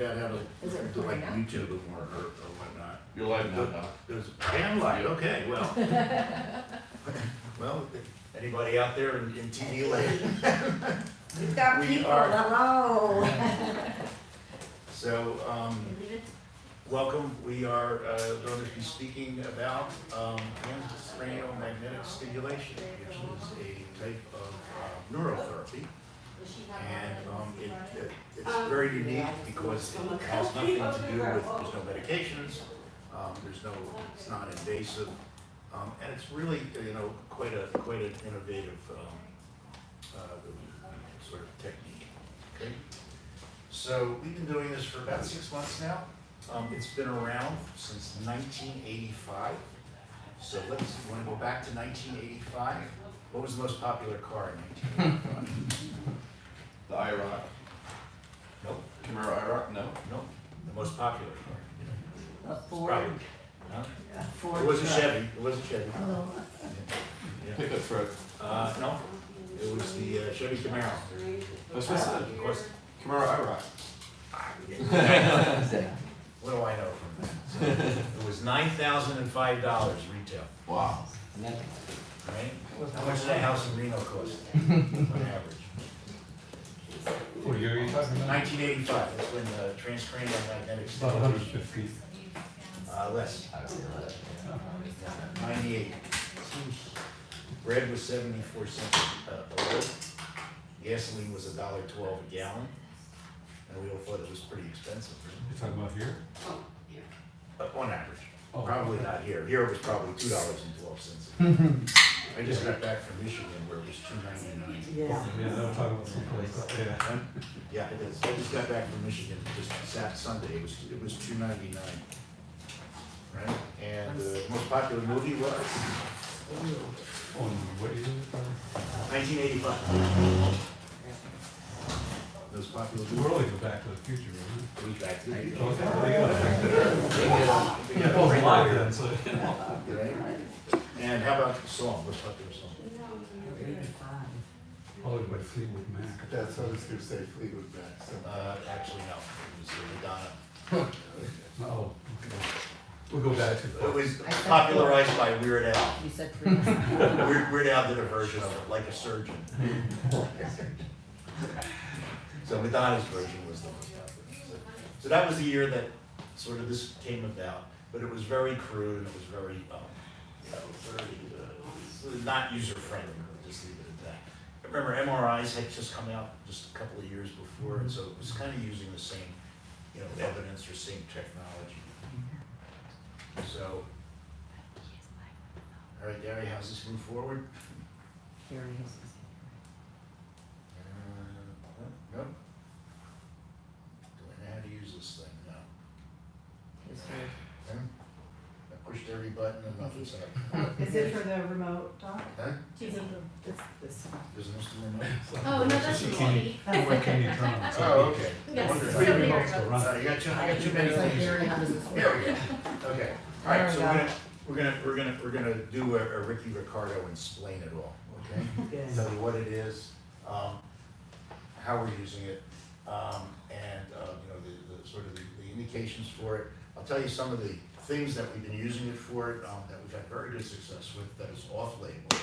Yeah, how to Is it do like recording now? YouTube or whatnot. You're live now, Doc. I am live, okay, well. Well, anybody out there in TV land? We've got We people, are- hello. So, welcome. We are going to be speaking about Transcranial magnetic stimulation, which is a type of neurotherapy. And it's very unique because it has nothing to do with, there's no medications, it's not invasive, and it's really, quite an innovative sort of technique. Okay, so we've been doing this for about 6 months now. It's been around since 1985. So you want to go back to 1985? What was the most popular car in 1985? The IROC. Nope. Camaro IROC? No. Nope. The most popular car. A Ford. Probably. Huh? Ford It was a truck. Chevy. It was a Chevy. Oh. Yeah. Pickup truck. No. It was the Chevy Camaro. That's what I said. Of course. Camaro IROC. What do I know from that? So it was $9,005 retail. Wow. Right? How much does a house in Reno cost on average? What year are you talking about? 1985. That's when Transcranial magnetic About stimulation. 150. Less. 98. Bread was 74 cents a loaf. Gasoline was $1.12 a gallon. And we all thought it was pretty expensive. You're talking about here? On average. Oh. Probably not here. Here it was probably $2.12. I just got back from Michigan where it was $2.99. Yeah. Yeah, they'll talk about someplace, yeah. Yeah, it is. I just got back from Michigan just Sunday. It was $2.99. Right? And the most popular movie was On what year? 1985. Most popular We're movie. only go back to the future, right? It was back to the Okay, future. there you go. Both live then, so. Right? And how about the song? What's popular song? Oh, by Fleetwood Mac. That's what I was gonna say, Fleetwood Mac, so. Actually, no. It was Madonna. Oh, okay. We'll go back to. It was popularized by Weird Al. You said three. Weird Al did a version of it, Like a Surgeon. So Madonna's version was the most popular. So that was the year that sort of this came about, but it was very crude and it was very, very not user friendly. We'll just leave it at that. Remember, MRIs had just come out just a couple of years before, and so it was kind of using the same, evidence or same technology. So, all right, Gary, how's this move forward? Here he is. No. Do I know how to use this thing? No. His here. Okay. I pushed every button and nothing's happening. Is it for the remote doc? Huh? It's this one. There's an instrument remote? Oh, no, that's You the can't- movie. What can you turn on? Oh, okay. Yes, Wonderful. Three so many remotes to remotes. run. I got too many It's like things. here, how does this work? There we go. Okay. All right. There So we we're gonna do a Ricky Ricardo and explain it all. Okay. Good. Tell you what it is, how we're using it, and the sort of the indications for it. I'll tell you some of the things that we've been using it for that we've had very good success with. That is off-label,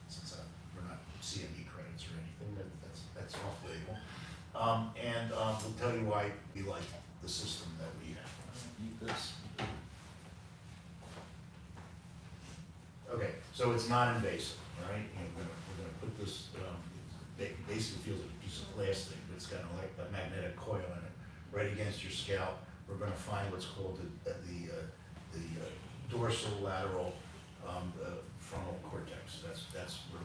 since we're not CME credits or anything. That's off-label, and we'll tell you why we like the system that we have. Eat this. Okay, so it's non-invasive, all right? And we're gonna put this, basically feels like a piece of plastic, but it's got like a magnetic coil in it, right against your scalp. We're gonna find what's called the dorsolateral frontal cortex. That's where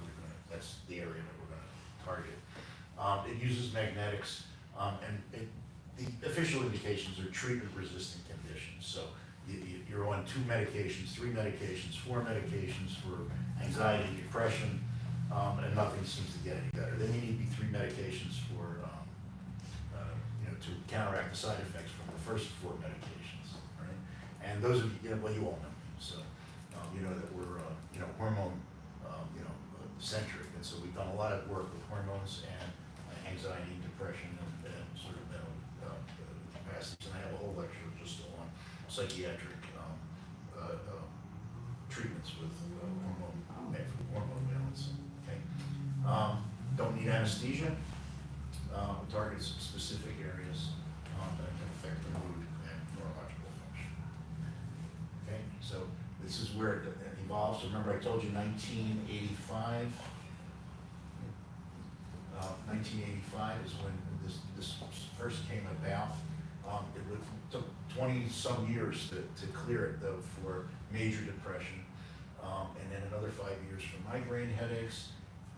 that's the area that we're gonna target. It uses magnetics, and the official indications are treatment-resistant conditions. So you're on 2 medications, 3 medications, 4 medications for anxiety, depression, and nothing seems to get any better. Then you need 3 medications for, to counteract the side effects from the first 4 medications, right? And those are, you all know. So, you know that we're, hormone, centric, and so we've done a lot of work with hormones and anxiety, depression, and sort of mental psychiatric treatments with hormone balance. Okay, don't need anesthesia. Targets specific areas that can affect the mood and neurological function. Okay, so this is where it evolves. Remember, I told you 1985. 1985 is when this first came about. Took 20-some years to clear it, though, for major depression, and then another 5 years for migraine headaches,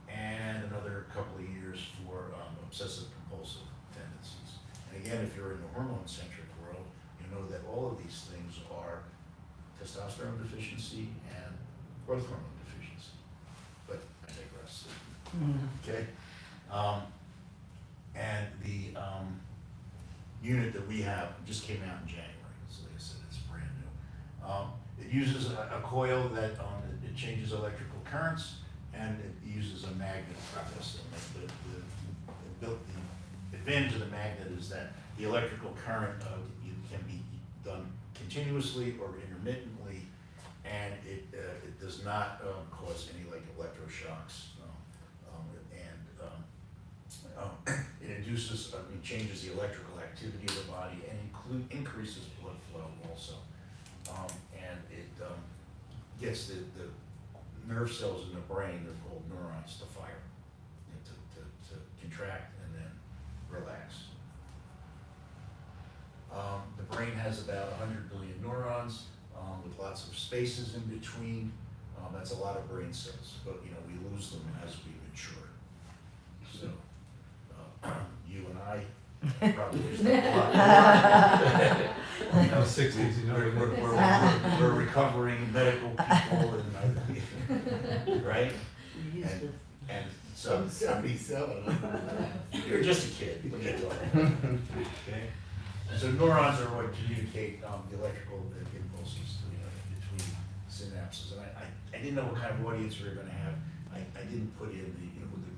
and another couple of years for obsessive-compulsive tendencies. And again, if you're in the hormone-centric world, you know that all of these things are testosterone deficiency and growth hormone deficiency. But I digress. Okay? And the unit that we have just came out in January, so like I said, it's brand new. It uses a coil that it changes electrical currents, and it uses a magnet for this. And the advantage of the magnet is that the electrical current can be done continuously or intermittently, and it does not cause any like electroshocks. It induces, changes the electrical activity of the body and increases blood flow also. And it gets the nerve cells in the brain, they're called neurons, to fire, to contract and then relax. The brain has about 100 billion neurons with lots of spaces in between. That's a lot of brain cells, but we lose them as we mature. So you and I probably lose them a lot more. In the 60s, We're recovering medical people and right? We used to. And so I'm 77. you're just a kid when you're talking. Okay? And so neurons are what communicate the electrical impulses between synapses. And I didn't know what kind of audience we were going to have. I didn't put in the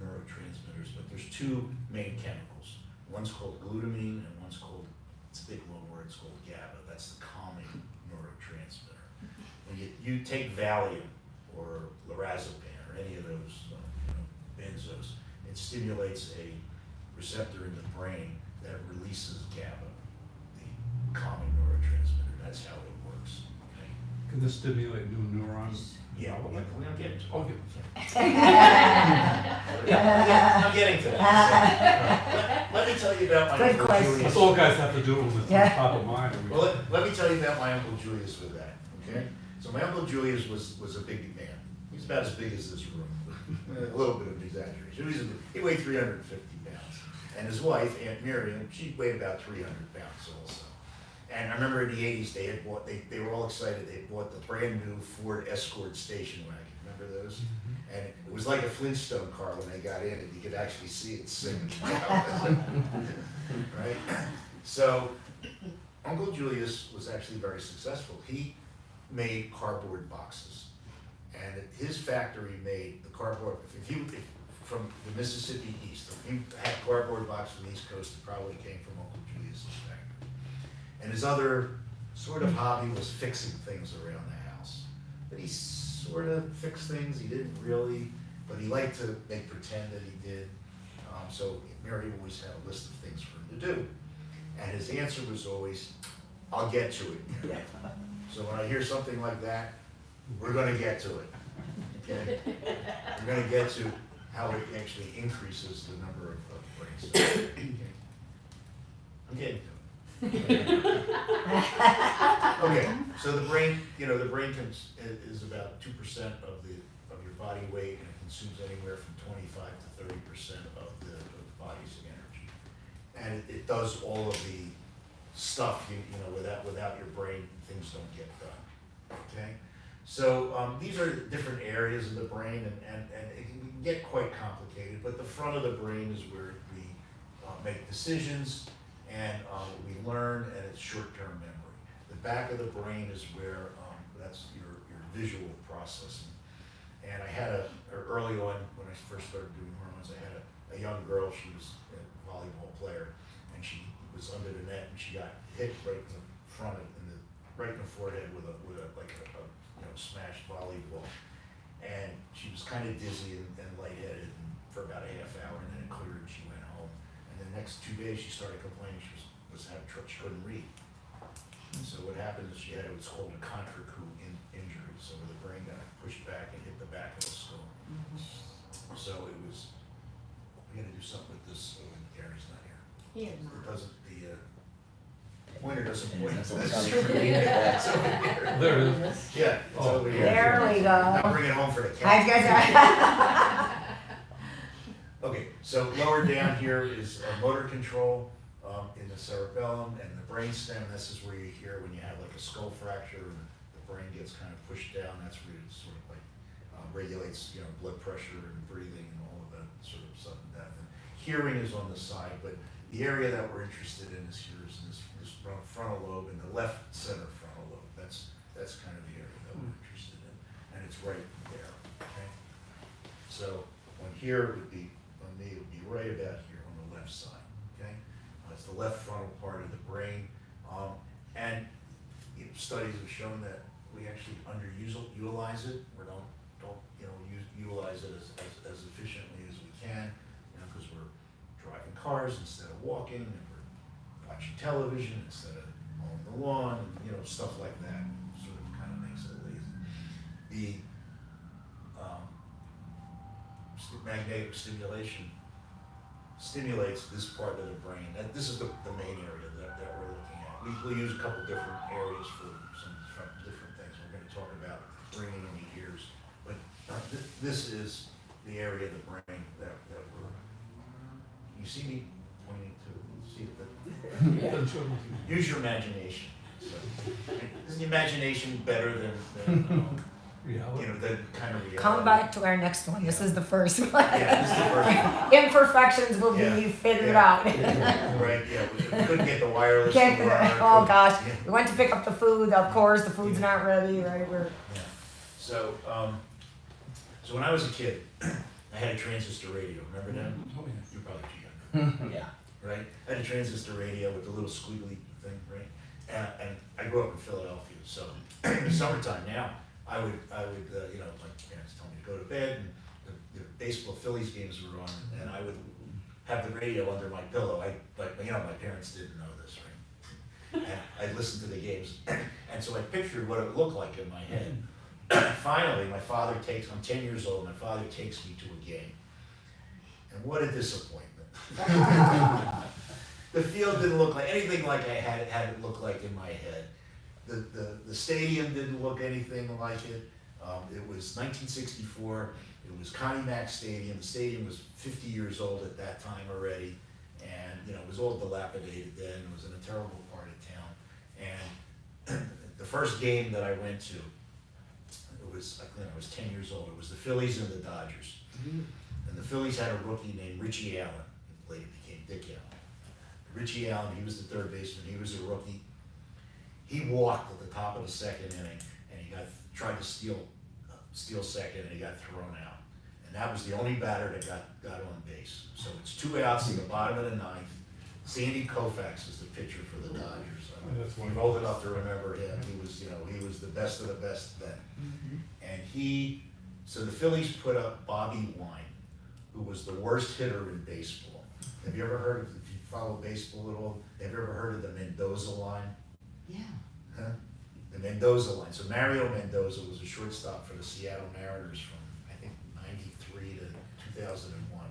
neurotransmitters, but there's two main chemicals. One's called glutamine and one's called, it's a big long word, it's called GABA. That's the calming neurotransmitter. When you take Valium or lorazepam or any of those benzos, it stimulates a receptor in the brain that releases GABA, the calming neurotransmitter. That's how it works. Okay? Can this stimulate new neurons? Yeah, we're gonna get into it. Okay. I'm getting to that. So, let me tell you about my Good Uncle question. Julius. That's all guys have to do when it's Yeah. on top of mind. Well, let me tell you about my Uncle Julius with that, okay? So my Uncle Julius was a big man. He's about as big as this room. A little bit of exaggeration. He weighed 350 pounds. And his wife, Aunt Miriam, she weighed about 300 pounds also. And I remember in the 80s, they were all excited. They bought the brand new Ford Escort station wagon. Remember those? And it was like a Flintstone car when they got in it. You could actually see it sink. Right? So Uncle Julius was actually very successful. He made cardboard boxes. And at his factory made the cardboard, from the Mississippi East, if you had cardboard box from the East Coast, it probably came from Uncle Julius's factory. And his other sort of hobby was fixing things around the house. But he sort of fixed things, he didn't really, but he liked to make pretend that he did. So Mary always had a list of things for him to do. And his answer was always, I'll get to it, Mary. So when I hear something like that, we're gonna get to it, okay? We're gonna get to how it actually increases the number of brain cells. Okay. I'm getting to it. Okay, so the brain, the brain is about 2% of your body weight, and it consumes anywhere from 25 to 30% of the body's energy. And it does all of the stuff, without your brain, things don't get done, okay? So these are different areas of the brain, and it can get quite complicated, but the front of the brain is where we make decisions, and we learn, and it's short-term memory. The back of the brain is where, that's your visual processing. And I had early on, when I first started doing hormones, I had a young girl, she was a volleyball player, and she was under the net, and she got hit right in the front, in the right in the forehead with a smashed volleyball. And she was kind of dizzy and lightheaded for about a half hour, and then it cleared and she went home. And the next 2 days she started complaining she was having trouble, she couldn't read. And so what happened is she had what's called a contractile injury, so where the brain got pushed back and hit the back of the skull. So it was, we gotta do something with this when Gary's not here. Yeah. It doesn't, the pointer doesn't point. That's It's what over here. There it is. Yeah, it's Oh. over here. There we go. I'll bring it home for the I cat. guess. Okay, so lower down here is motor control in the cerebellum and the brainstem. This is where you hear when you have like a skull fracture and the brain gets kind of pushed down. That's where it sort of like regulates, blood pressure and breathing and all of that sort of sudden death. And hearing is on the side, but the area that we're interested in is here is in this frontal lobe and the left center frontal lobe. That's kind of the area that we're interested in, and it's right there. Okay, so on here would be on me it would be right about here on the left side. Okay, it's the left frontal part of the brain, and studies have shown that we actually underutilize it. We don't utilize it as efficiently as we can, because we're driving cars instead of walking, and we're watching television instead of mowing the lawn, and stuff like that. Sort of kind of makes it lazy. The magnetic stimulation stimulates this part of the brain. This is the main area that we're looking at. We use a couple different areas for some different things. We're going to talk about bringing in the ears, but this is the area of the brain that we're. You see me pointing to see it. Use your imagination. So, is the imagination better than Reality. the kind of reality? Come back to our next one. This is the first one. Yeah, this is the first one. Imperfections will Yeah. be figured Yeah. out. Right, yeah, we couldn't get the wireless. Can't to do work. that. Oh gosh, Yeah. we went to pick up the food. Of course, the food's not ready. Right? We're Yeah. So when I was a kid, I had a transistor radio. Remember that? Oh, yeah. You're probably too young, yeah. right? I had a transistor radio with the little squiggly thing, right? And I grew up in Philadelphia, so in the summertime now, I would my parents told me to go to bed, and the baseball Phillies games were on, and I would have the radio under my pillow. My parents didn't know this, right? And I'd listen to the games, and so I pictured what it would look like in my head. Finally, I'm 10 years old, my father takes me to a game. And what a disappointment. The field didn't look like anything like I had it look like in my head. The stadium didn't look anything like it. It was 1964. It was Connie Mack Stadium. The stadium was 50 years old at that time already. And, it was all dilapidated then. It was in a terrible part of town. And the first game that I went to, I was 10 years old. It was the Phillies and the Dodgers. And the Phillies had a rookie named Richie Allen, who later became Dick Allen. Richie Allen, he was the third baseman. He was a rookie. He walked at the top of the second inning, and he tried to steal second, and he got thrown out. And that was the only batter that got on base. So it's 2 outs in the bottom of the ninth. Sandy Koufax is the pitcher for the Dodgers. That's I'm old enough to remember him. He was the best of the best then. And so the Phillies put up Bobby Wine, who was the worst hitter in baseball. Have you ever heard of, if you follow baseball at all, have you ever heard of the Mendoza line? Yeah. Huh? The Mendoza line. So Mario Mendoza was a shortstop for the Seattle Mariners from, I think, 93 to 2001.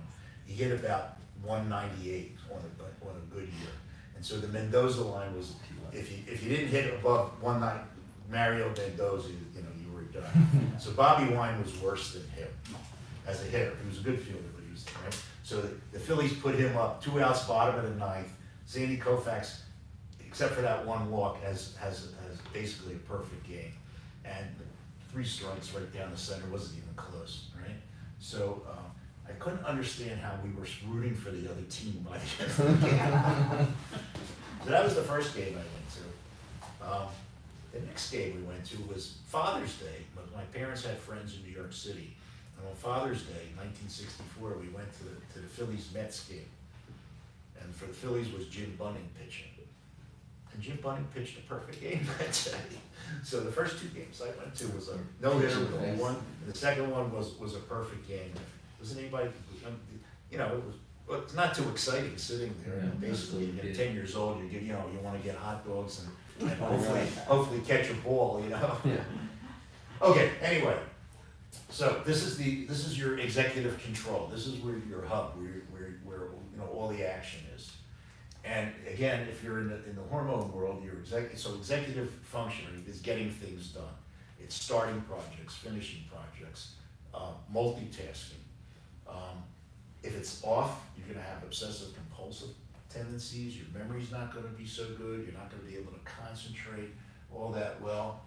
He hit about 198 on a good year. And so the Mendoza line was, if you didn't hit above 190, Mario Mendoza, you were done. So Bobby Wine was worse than him as a hitter. He was a good fielder, but he was, right? So the Phillies put him up 2 outs, bottom of the ninth. Sandy Koufax, except for that one walk, has basically a perfect game. And 3 strikes right down the center, wasn't even close, right? So I couldn't understand how we were rooting for the other team by the end of the game. So that was the first game I went to. The next game we went to was Father's Day. My parents had friends in New York City. And on Father's Day, 1964, we went to the Phillies-Mets game. And for the Phillies was Jim Bunning pitching. And Jim Bunning pitched a perfect game that day. So the first 2 games I went to was a no-hitter with a 1, and the second one was a perfect game. Wasn't anybody, you know, well, it's not too exciting sitting there. Yeah, Basically, absolutely. you're 10 years old, you want to get hot dogs and hopefully catch a ball, you know. Yeah. Okay, anyway, so this is your executive control. This is where your hub, where you know all the action is. And again, if you're in the hormone world, your executive function is getting things done. It's starting projects, finishing projects, multitasking. If it's off, you're going to have obsessive compulsive tendencies. Your memory's not going to be so good. You're not going to be able to concentrate all that well.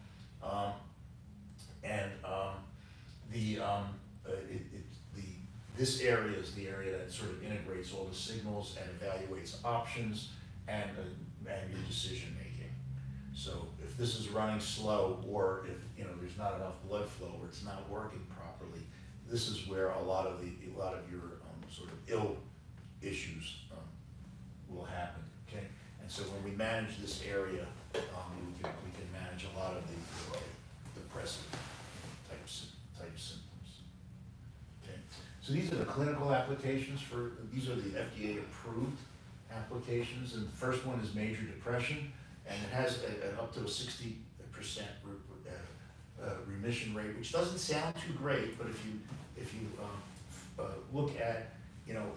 This area is the area that sort of integrates all the signals and evaluates options and your decision making. So if this is running slow, or if there's not enough blood flow, or it's not working properly, this is where a lot of your sort of ill issues will happen. Okay, and so when we manage this area, we can manage a lot of the depressive type symptoms. Okay, so these are the clinical applications these are the FDA approved applications, and the first one is major depression, and it has up to a 60% remission rate, which doesn't sound too great, but if you look at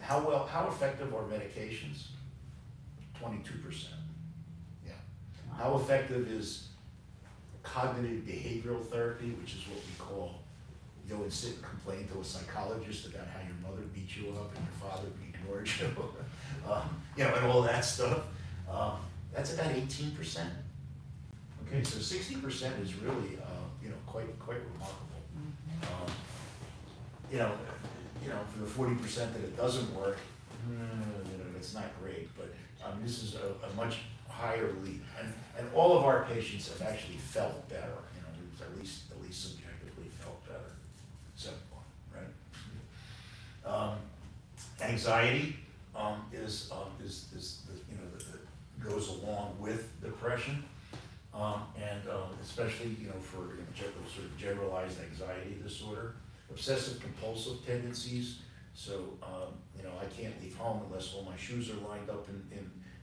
how effective are medications, 22%. Yeah. How effective is cognitive behavioral therapy, which is what we call go and sit and complain to a psychologist about how your mother beat you up and your father ignored you, and all that stuff. That's about 18%. Okay, so 60% is really, quite remarkable. For the 40% that it doesn't work, it's not great, but this is a much higher leap, and all of our patients have actually felt better. At least subjectively felt better. So, right? Anxiety goes along with depression, and especially for sort of generalized anxiety disorder, obsessive compulsive tendencies. So I can't leave home unless all my shoes are lined up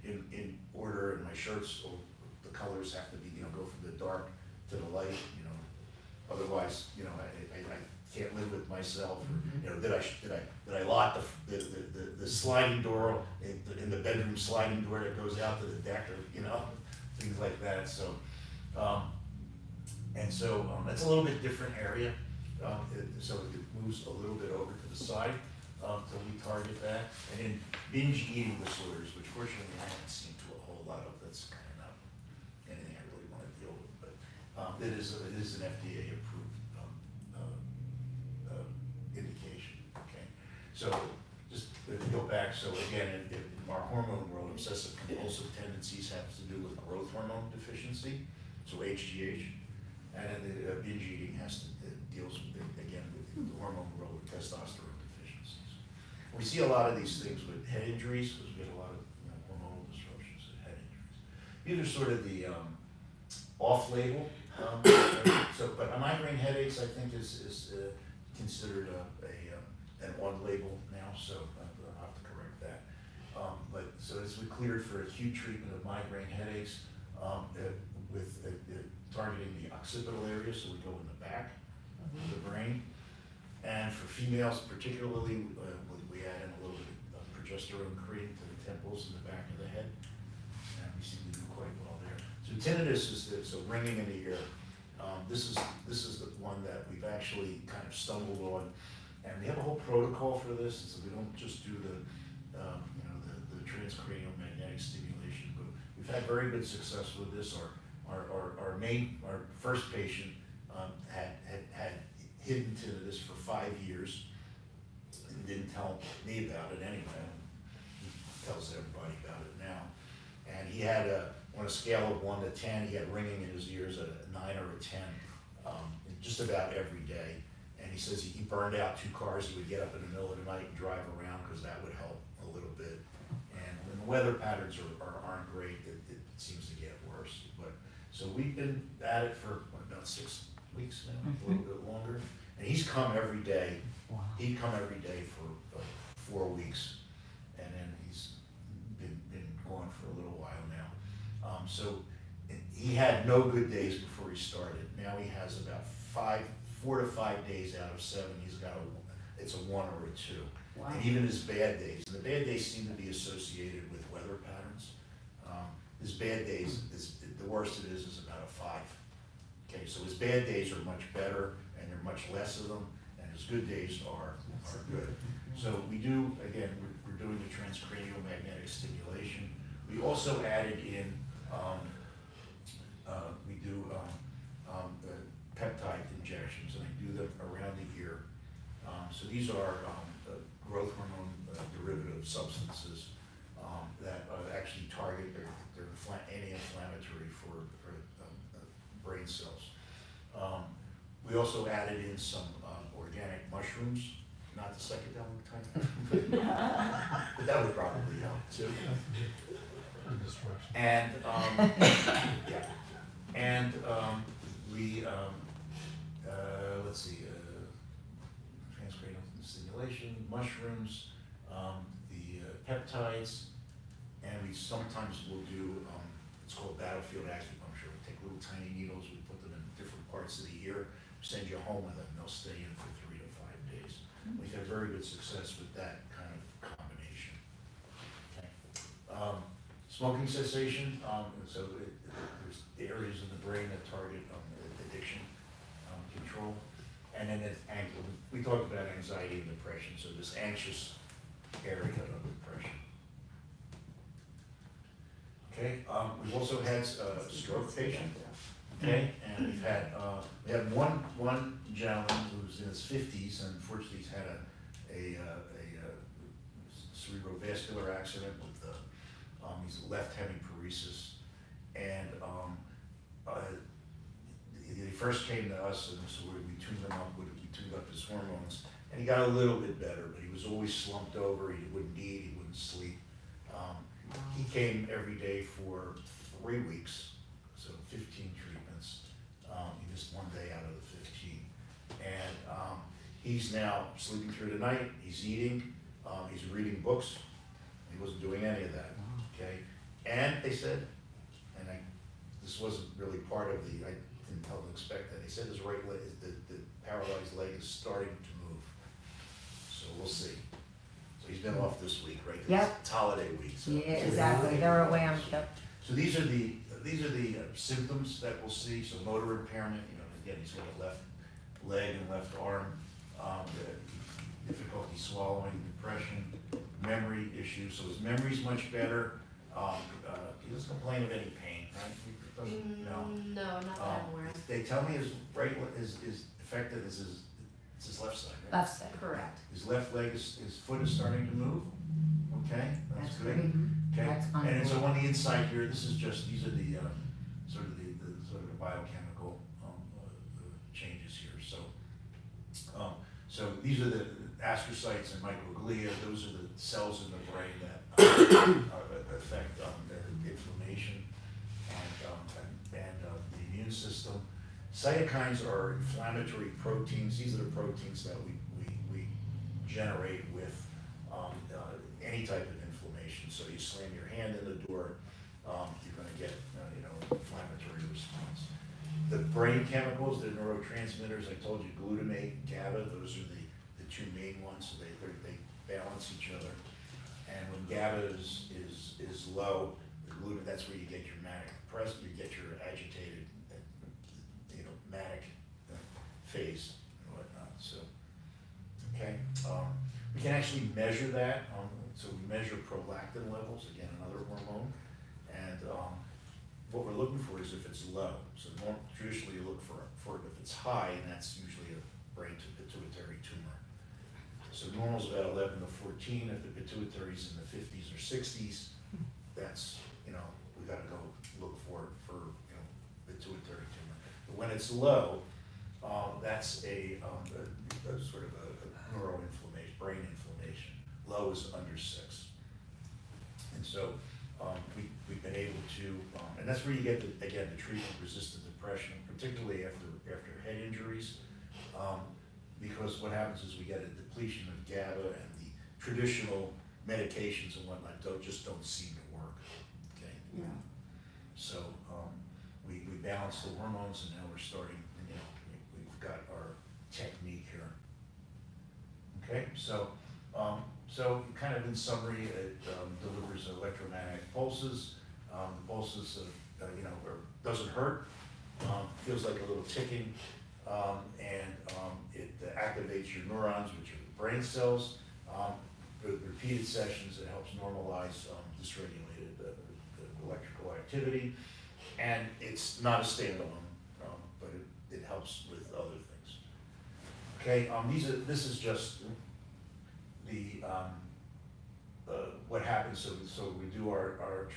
in order, and my shirts, or the colors have to be go from the dark to the light. Otherwise I can't live with myself. Did I lock the sliding door in the bedroom sliding door that goes out to the deck, or things like that. So that's a little bit different area. So it moves a little bit over to the side. So we target that. And in binge eating disorders, which fortunately I haven't seen to a whole lot of, that's kind of not anything I really want to deal with. But it is an FDA approved indication. Okay, so just to go back. So again, in our hormone world, obsessive compulsive tendencies have to do with growth hormone deficiency, so HGH, and the binge eating deals with again with the hormone world with testosterone deficiencies. We see a lot of these things with head injuries, because we get a lot of hormonal disruptions and head injuries. These are sort of the off-label. But a migraine headaches, I think, is considered an on-label now, so I'll have to correct that. But so it's cleared for acute treatment of migraine headaches with targeting the occipital area, so we go in the back of the brain. And for females particularly, we add in a little bit of progesterone cream to the temples and the back of the head, and we seem to do quite well there. So tinnitus is so ringing in the ear. This is the one that we've actually kind of stumbled on, and we have a whole protocol for this, so we don't just do the transcranial magnetic stimulation, but we've had very good success with this. Our first patient had hidden tinnitus for 5 years and didn't tell me about it anyway. He tells everybody about it now. And he had on a scale of 1 to 10, he had ringing in his ears at a 9 or a 10, just about every day. And he says he burned out 2 cars. He would get up in the middle of the night and drive around because that would help a little bit. And when the weather patterns aren't great, it seems to get So we've been at it for, what, about 6 weeks now, a little bit longer. And he's come every day. Wow. He'd come every day for 4 weeks, and then he's been going for a little while now. So he had no good days before he started. Now he has about 4 to 5 days out of 7. He's got it's a 1 or a 2. Wow. And even his bad days, and the bad days seem to be associated with weather patterns. His bad days, the worst it is about a 5. Okay, so his bad days are much better, and there are much less of them, and his good days are good. So we do, again, we're doing the transcranial magnetic stimulation. We also added in, we do the peptide injections, and I do them around the ear. So these are growth hormone derivative substances that actually target, they're anti-inflammatory for brain cells. We also added in some organic mushrooms, not the psychedelic type, but that would probably help too. And, yeah, and we, let's see, transcranial stimulation, mushrooms, the peptides, and we sometimes will do, it's called battlefield acupuncture. We take little tiny needles, we put them in different parts of the ear, send you home with them, they'll stay in for 3 to 5 days. We've had very good success with that kind of combination. Okay. Smoking cessation, so there's areas in the brain that target addiction control. And then we talked about anxiety and depression, so this anxious area of depression. Okay, we've also had a stroke patient, okay, and we had one gentleman who's in his 50s, and unfortunately he's had a cerebrovascular accident with he's left hemiparesis, and he first came to us, and so we tuned him up, we tuned up his hormones, and he got a little bit better, but he was always slumped over, he wouldn't eat, he wouldn't sleep. He came every day for 3 weeks, so 15 treatments. He missed 1 day out of the 15. And he's now sleeping through the night, he's eating, he's reading books. He wasn't doing any of that, okay? And they said, and this wasn't really part of I didn't tell them to expect that. They said his right leg, the paralyzed leg is starting to move. So we'll see. So he's been off this week, right? 'Cause Yep. It's holiday week. So Yeah, exactly. They're away on. Yep. So these are the symptoms that we'll see. So motor impairment, again, he's got a left leg and left arm, the difficulty swallowing, depression, memory issues. So his memory's much better. He doesn't complain of any pain, right? He doesn't, no. No, not that I'm aware of. They tell me his right leg is affected as it's his left side, right? Left side. Correct. His left leg his foot is starting to move. Okay, that's good. great. Okay, That's and so unbelievable. on the inside here, these are the sort of the biochemical changes here. So these are the astrocytes and microglia. Those are the cells in the brain that affect the inflammation and the immune system. Cytokines are inflammatory proteins. These are the proteins that we generate with any type of inflammation. So you slam your hand in the door, you're going to get inflammatory response. The brain chemicals, the neurotransmitters, I told you, glutamate, GABA, those are the 2 main ones. So they balance each other. And when GABA is low, the glutamate, that's where you get your manic depressed, you get your agitated, manic phase and whatnot. So, okay, we can actually measure that. So we measure prolactin levels, again, another hormone, and what we're looking for is if it's low. So traditionally you look for it if it's high, and that's usually a brain to pituitary tumor. So normal is about 11 to 14. If the pituitary's in the 50s or 60s, that's, we gotta go look for pituitary tumor. But when it's low, that's a sort of a neuroinflammation, brain inflammation. Low is under 6. And so we we've been able to, and that's where you get the, again, the treatment-resistant depression, particularly after head injuries. Because what happens is we get a depletion of GABA, and the traditional medications and whatnot just don't seem to work, okay? Yeah. So, we balance the hormones, and now we're starting, you know, we've got our technique here. Okay, so kind of in summary, it delivers electromagnetic pulses. The pulses, you know, doesn't hurt, feels like a little ticking, and it activates your neurons, which are the brain cells. With repeated sessions, it helps normalize dysregulated electrical activity, and it's not a standalone, but it helps with other things. Okay, this is just the what happens. So we do our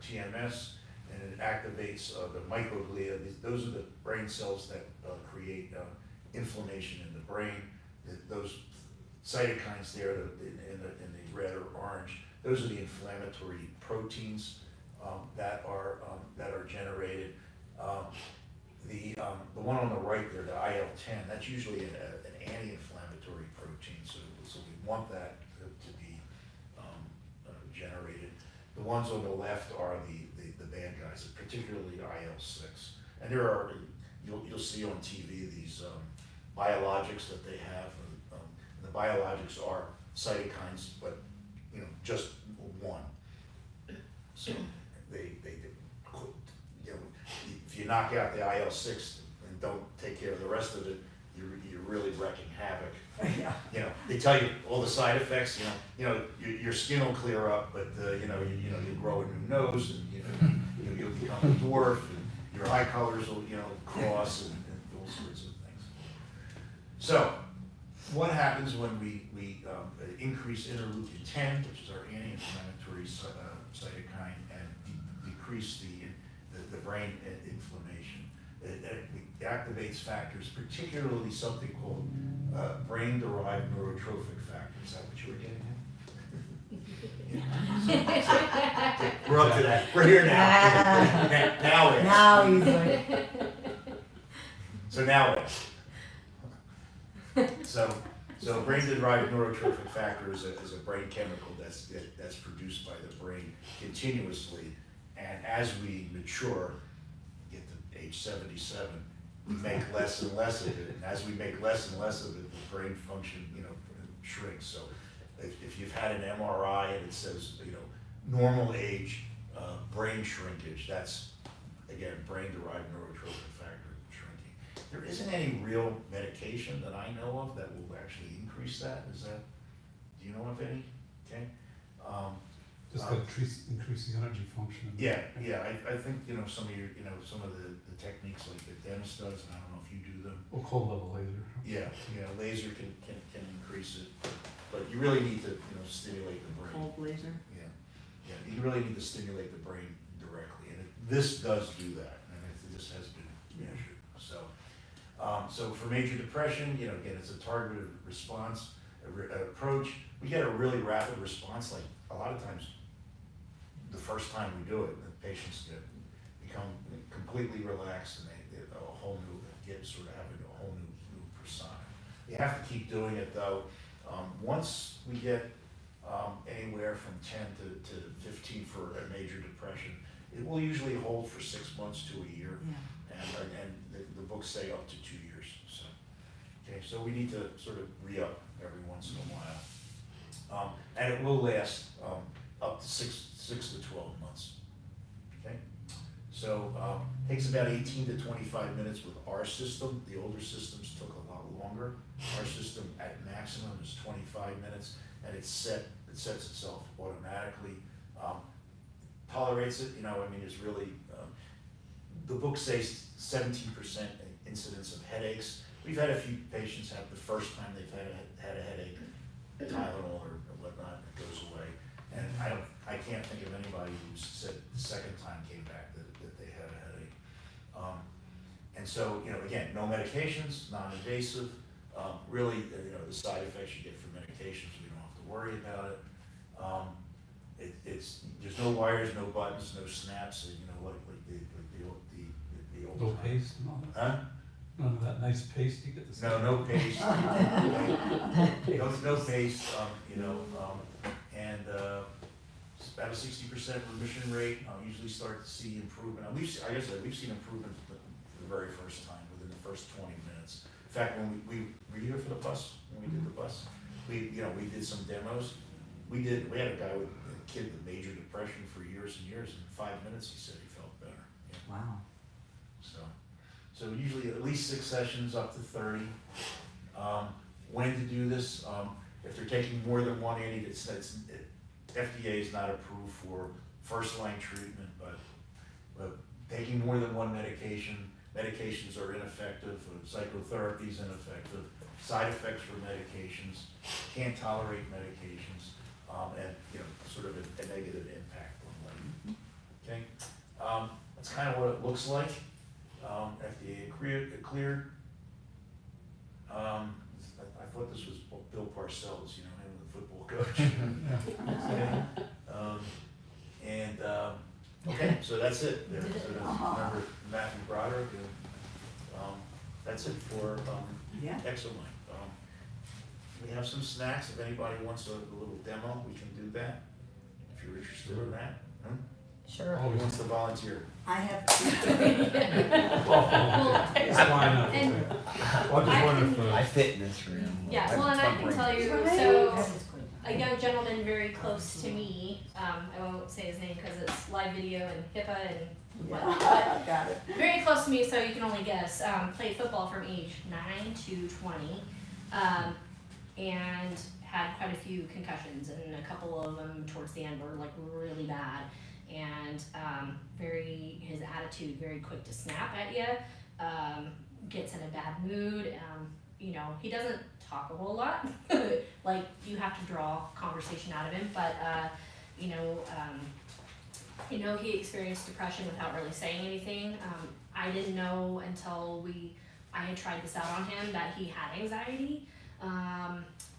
TMS, and it activates the microglia. Those are the brain cells that create inflammation in the brain. Those cytokines there in the red or orange, those are the inflammatory proteins that are generated. The one on the right there, the IL-10, that's usually an anti-inflammatory protein, so we want that to be generated. The ones on the left are the bad guys, particularly IL-6. And there are, you'll see on TV these biologics that they have. The biologics are cytokines, but you know, just one. So they you know, if you knock out the IL-6 and don't take care of the rest of it, you're really wrecking havoc. Yeah. You know, they tell you all the side effects. You know, your skin will clear up, but you know, you'll grow a new nose, and you'll become a dwarf, and your eye colors will cross, and all sorts of things. So, what happens when we increase interleukin 10, which is our anti-inflammatory cytokine, and decrease the brain inflammation? It activates factors, particularly something called brain-derived neurotrophic factors. Is that what you were getting at? So, we're up to that. We're here now. Now it is. Now he's like, So now it is. So brain-derived neurotrophic factor is a brain chemical that's produced by the brain continuously, and as we mature, get to age 77, we make less and less of it, and as we make less and less of it, the brain function shrinks. So if you've had an MRI and it says normal age brain shrinkage, that's again brain-derived neurotrophic factor shrinking. There isn't any real medication that I know of that will actually increase that. Do you know of any? Okay. Just to increase the energy function. Yeah, I think, some of your, some of the techniques like the dentist does, and I don't know if you do them. Or cold level laser. Yeah, laser can increase it, but you really need to, stimulate the brain. Cold laser. Yeah, you really need to stimulate the brain directly, and this does do that, and this has been measured. So for major depression, again, it's a targeted response approach. We get a really rapid response, like a lot of times, the first time we do it, the patients become completely relaxed, and they have a whole new, sort of having a whole new persona. You have to keep doing it though. Once we get anywhere from 10 to 15 for a major depression, it will usually hold for 6 months to a year, and the books say up to 2 years. So we need to sort of re-up every once in a while, and it will last up to 6 to 12 months. Okay, so takes about 18 to 25 minutes with our system. The older systems took a lot longer. Our system at maximum is 25 minutes, and it sets itself automatically. Tolerates it, it's really, the book says 17% incidence of headaches. We've had a few patients have the first time they've had a headache, Tylenol or whatnot, it goes away. And I can't think of anybody who said the second time came back that they had a headache. And so, again, no medications, non-invasive. Really, the side effects you get from medications, we don't have to worry about it. it's, there's no wires, no buttons, no snaps, you know, like the old. No time. paste and all that? Huh? None of that nice paste you get to see? No paste. No paste, you know, and, it's about a 60% remission rate. Usually start to see improvement. And we've, like I said, we've seen improvement for the very first time, within the first 20 minutes. In fact, when we were you here for the bus, when we did the bus, we did some demos. We had a guy with a kid with major depression for years and years. In 5 minutes, he said he felt better. Yeah. Wow. So usually at least 6 sessions, up to 30. When to do this? If they're taking more than one FDA is not approved for first-line treatment, but taking more than one medications are ineffective. Psychotherapy is ineffective. Side effects for medications, can't tolerate medications, and sort of a negative impact on life. Okay, that's kind of what it looks like. FDA cleared. I thought this was Bill Parcells, him, the football coach. Okay, so that's it. There. So remember Matthew Broderick. That's it for Exoline. We have some snacks. If anybody wants a little demo, we can do that. If you're interested in that. Sure. Who wants to volunteer? I have. It's fine up and there. Well, I just wonder if, I fit in this room. Yeah, well, and I can tell you, so a young gentleman very close to me, I won't say his name because it's live video and HIPAA and whatnot, but Got it. very close to me, so you can only guess, played football from age 9 to 20, and had quite a few concussions, and a couple of them towards the end were like really bad, and his attitude very quick to snap at you, gets in a bad mood, he doesn't talk a whole lot, like you have to draw conversation out of him, but he experienced depression without really saying anything. I didn't know until I had tried this out on him that he had anxiety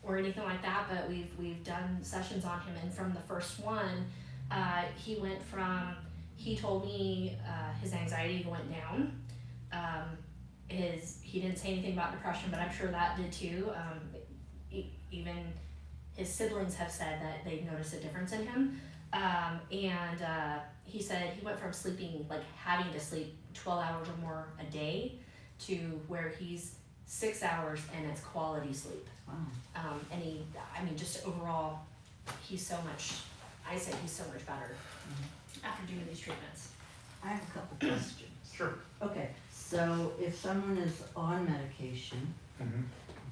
or anything like that, but we've done sessions on him, and from the first one, he told me his anxiety went down. He didn't say anything about depression, but I'm sure that did too. Even his siblings have said that they've noticed a difference in him. He said he went from sleeping, like having to sleep 12 hours or more a day, to where he's 6 hours and it's quality sleep. Wow. Just overall, he's so much better after doing these treatments. I have a couple questions. Sure. Okay, so if someone is on medication,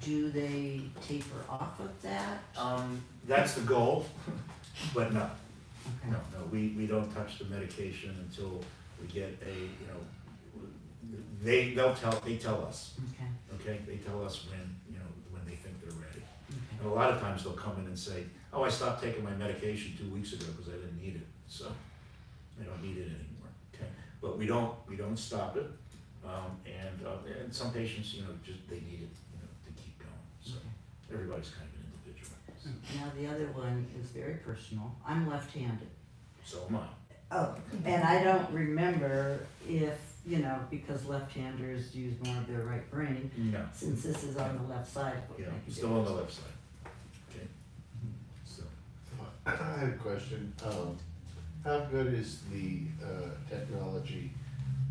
do they taper off of that? That's the goal, but no. Okay. No, we don't touch the medication until we get they tell us, Okay, they tell us when they think they're ready. okay. And a lot of times they'll come in and say, oh, I stopped taking my medication 2 weeks ago because I didn't need it, so I don't need it anymore, okay? But we don't stop it, and some patients, just they need it, to keep going, so everybody's kind of an individual. Now, the other one is very personal. I'm left-handed. So am I. Oh, and I don't remember if, because left-handers use more of their right brain, No. since this is on the left side. it would Yeah, make a still on the difference. left side, okay? So, I had a question. How good is the technology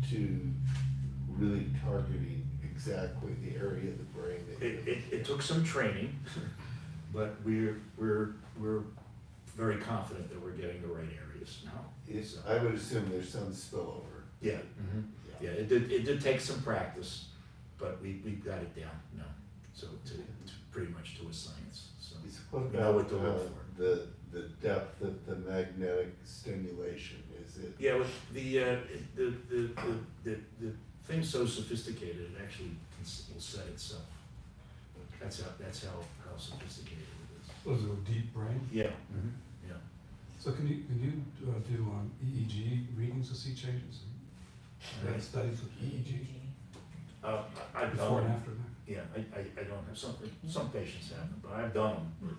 to really targeting exactly the area of the brain that it took some training, but we're very confident that we're getting the right areas now. I would assume there's some spillover. Yeah, yeah, it did take some practice, but we got it down now, so it's pretty much to a science, so. What We know what to look about for. the depth of the magnetic stimulation? Is it? Yeah, with the thing's so sophisticated, it actually will set itself. That's how sophisticated it is. was it a deep brain? Yeah. Yeah. So can you do EEG readings to see changes? You had studies with EEG I've before and done, after that? yeah, I don't have some patients have them, but I've done them,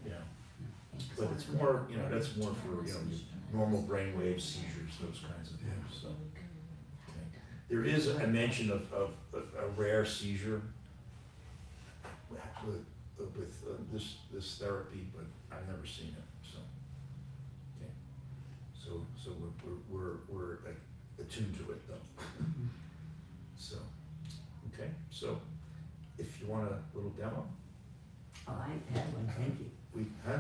yeah. But it's more, you know, that's more for, you know, normal brainwave seizures, those kinds of things, so. Okay. There is a mention of a rare seizure with this therapy, but I've never seen it, so. Okay. So we're attuned to it though. So, okay, so if you want a little demo, Oh, I had one, thank you. huh?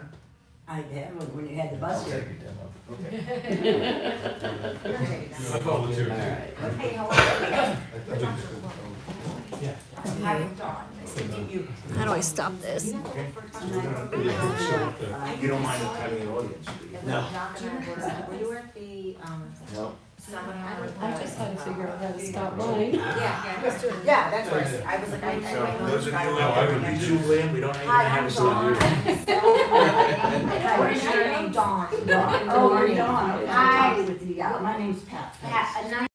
I had one when you had the bus I'll here. take your demo. Okay. You're taking I that. volunteer. Alright. Hey, how are you? Yeah. Hi, Dawn. Nice to meet you. How do I stop this? Okay. I- You don't mind having an audience, do you? No. Were you at the, No. seminar? I just had to figure out how to stop mine. Yeah, that's right. I was like, I So, might know. those of you No, I would who be Zoom in, we don't even Hi, have I'm a Zoom. Dawn. What is your name? Dawn. Dawn. Oh, Good morning. Dawn. Nice to Hi. talk with you. Yeah, my name's Pat. Pat, a nice